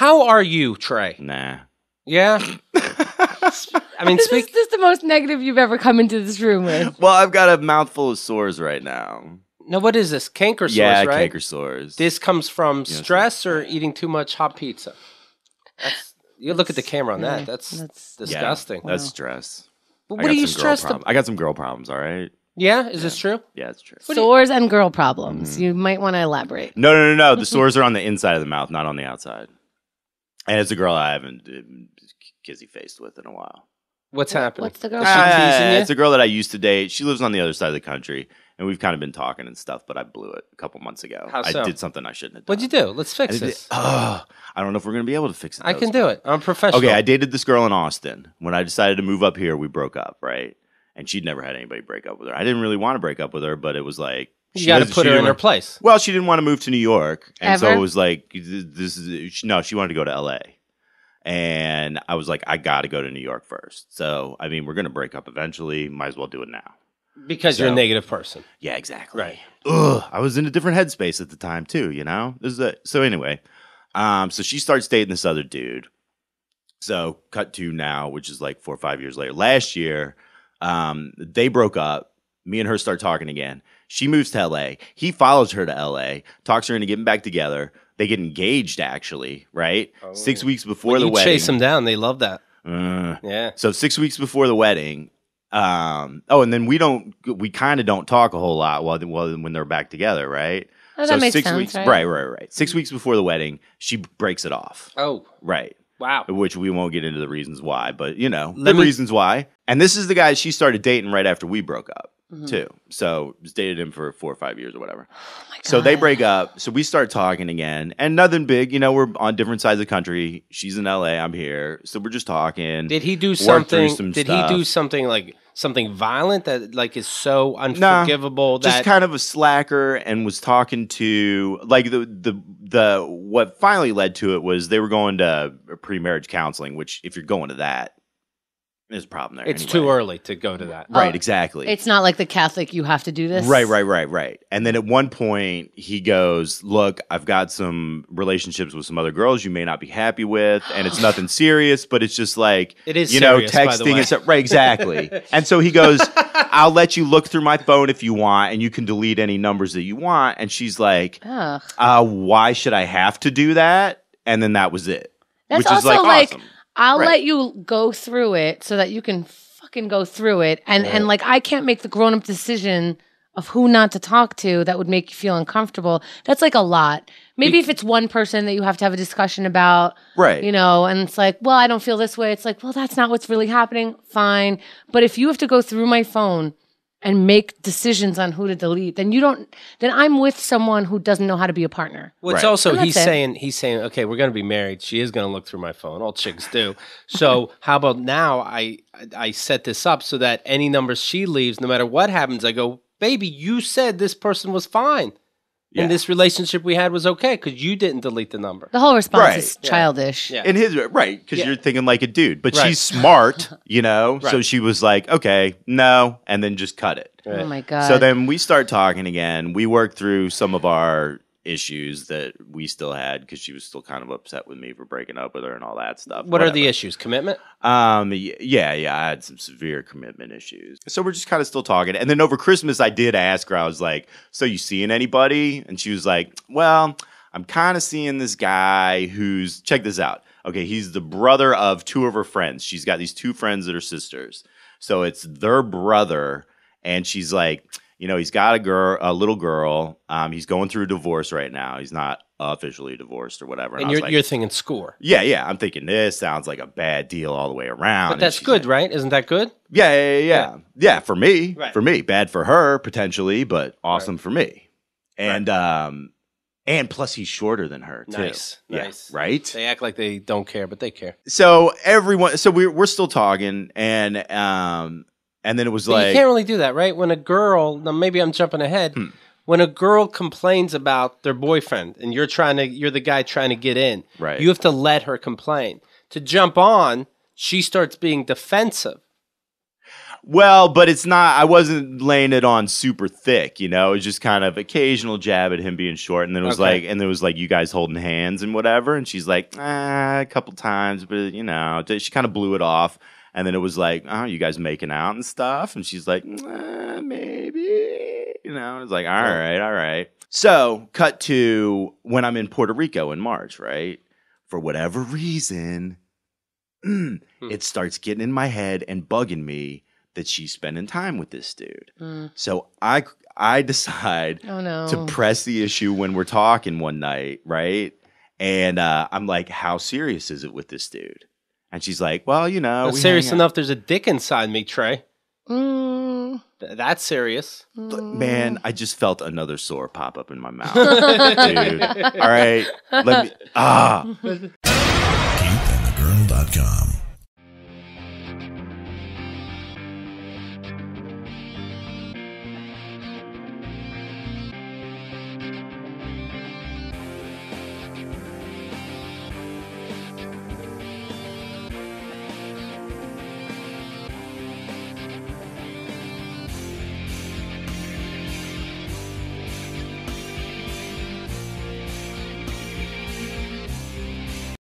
How are you, Trey? Nah. Yeah? I mean, This is the most negative you've ever come into this room with. Well, I've got a mouthful of sores right now. No, what is this? Canker sores, Yeah, right? canker sores. This comes from stress or eating too much hot pizza? You look at the camera on that. That's disgusting. Yeah, that's stress. But what are you stressed about? I got some girl problems, all right? Yeah? Is this true? Yeah, it's true. Sores and girl problems. You might want to elaborate. No. The sores are on the inside of the mouth, not on the outside. And it's a girl I haven't kissy-faced with in a while. What's happening? What's the girl? Is she teasing you? It's a girl that I used to date. She lives on the other side of the country, and we've kind of been talking and stuff, but I blew it a couple months ago. How so? I did something I shouldn't have done. What'd you do? Let's fix this. I don't know if we're going to be able to fix it. I can do it. I'm professional. Okay, I dated this girl in Austin. When I decided to move up here, we broke up, right? And she'd never had anybody break up with her. I didn't really want to break up with her, but it was like... You got to put her in her place. Well, she didn't want to move to New York. And so Ever? it was like, she wanted to go to L.A. And I was like, I got to go to New York first. So, I mean, we're going to break up eventually. Might as well do it now. Because you're a negative person. Yeah, exactly. Right. Ugh, I was in a different headspace at the time, too, you know? So anyway, so she starts dating this other dude. So cut to now, which is like 4 or 5 years later. Last year, they broke up. Me and her start talking again. She moves to L.A. He follows her to L.A., talks her into getting back together. They get engaged, actually, right? 6 weeks before the wedding. Chase them down. They love that. Yeah. So 6 weeks before the wedding. And then we kind of don't talk a whole lot when they're back together, right? Oh, so that makes 6 sense, weeks, right? right. 6 weeks before the wedding, she breaks it off. Oh. Right. Wow. Which we won't get into the reasons why, but reasons why. And this is the guy she started dating right after we broke up, too. So just dated him for 4 or 5 years or whatever. Oh my God. So they break up. So we start talking again, and nothing big. We're on different sides of the country. She's in LA. I'm here. So we're just talking. Did he do work through something? some Did stuff. he do something like something violent that like is so unforgivable? Just kind of a slacker, and was talking to like the what finally led to it was they were going to pre-marriage counseling. Which if you're going to that, there's a problem there. It's anyway. too early to go to that. Right, exactly. It's not like the Catholic, you have to do this. Right. And then at one point, he goes, look, I've got some relationships with some other girls you may not be happy with, and it's nothing serious, but it's just like, It is serious, by the texting way. and stuff. Right, exactly. And so he goes, I'll let you look through my phone if you want, and you can delete any numbers that you want. And she's like, Ugh. why should I have to do that? And then that was it. That's which also is like awesome. I'll Right. let you go through it so that you can fucking go through it. And like, I can't make the grown up decision of who not to talk to that would make you feel uncomfortable. That's like a lot. Maybe if it's one person that you have to have a discussion about, Right. and it's like, well, I don't feel this way. It's like, well, that's not what's really happening. Fine. But if you have to go through my phone and make decisions on who to delete, then I'm with someone who doesn't know how to be a partner. Well, it's Right. also And he's that's it. saying, okay, we're going to be married. She is going to look through my phone. All chicks do. So how about now I set this up so that any numbers she leaves, no matter what happens, I go, baby, you said this person was fine. Yeah. And this relationship we had was okay because you didn't delete the number. The whole response Right. is childish. Yeah. In his right, because Yeah. you're thinking like a dude, but Right. she's smart, So Right. she was like, "Okay, no," and then just cut it. Oh my God. So then we start talking again. We worked through some of our issues that we still had because she was still kind of upset with me for breaking up with her and all that stuff. What are the Whatever. issues? Commitment? Yeah, I had some severe commitment issues. So we're just kind of still talking. And then over Christmas, I did ask her, I was like, so you seeing anybody? And she was like, well, I'm kind of seeing this guy who's, check this out. Okay, he's the brother of two of her friends. She's got these two friends that are sisters. So it's their brother. And she's like, he's got a little girl. He's going through a divorce right now. He's not officially divorced or whatever. And I was you're, like, you're thinking score. yeah. I'm thinking this sounds like a bad deal all the way around. But And that's she's good, like, right? Isn't that good? Yeah. For me, Right. for me, bad for her potentially, but awesome for me. And plus he's shorter than her too. Nice. Right. They act like they don't care, but they care. So we're still talking, and then it was But like you can't really do that, right? When a girl, now maybe I'm jumping ahead. When a girl complains about their boyfriend and you're the guy trying to get in, Right. you have to let her complain. To jump on, she starts being defensive. Well, but it's not. I wasn't laying it on super thick, you know. It was just kind of occasional jab at him being short, and then it was like, you guys holding hands and whatever. And she's like, a couple times, but you know, she kind of blew it off. And then it was like, oh, you guys making out and stuff, and she's like, maybe, you know. It was like, all right. So, cut to when I'm in Puerto Rico in March, right? For whatever reason, it starts getting in my head and bugging me that she's spending time with this dude. So I decide to press the issue when we're talking one night, right? And I'm like, how serious is it with this dude? And she's like, well, you know. Well, serious enough, there's a dick inside me, Trey. That's serious. Man, I just felt another sore pop up in my mouth. Dude. All right. Let me. KeithAndTheGirl.com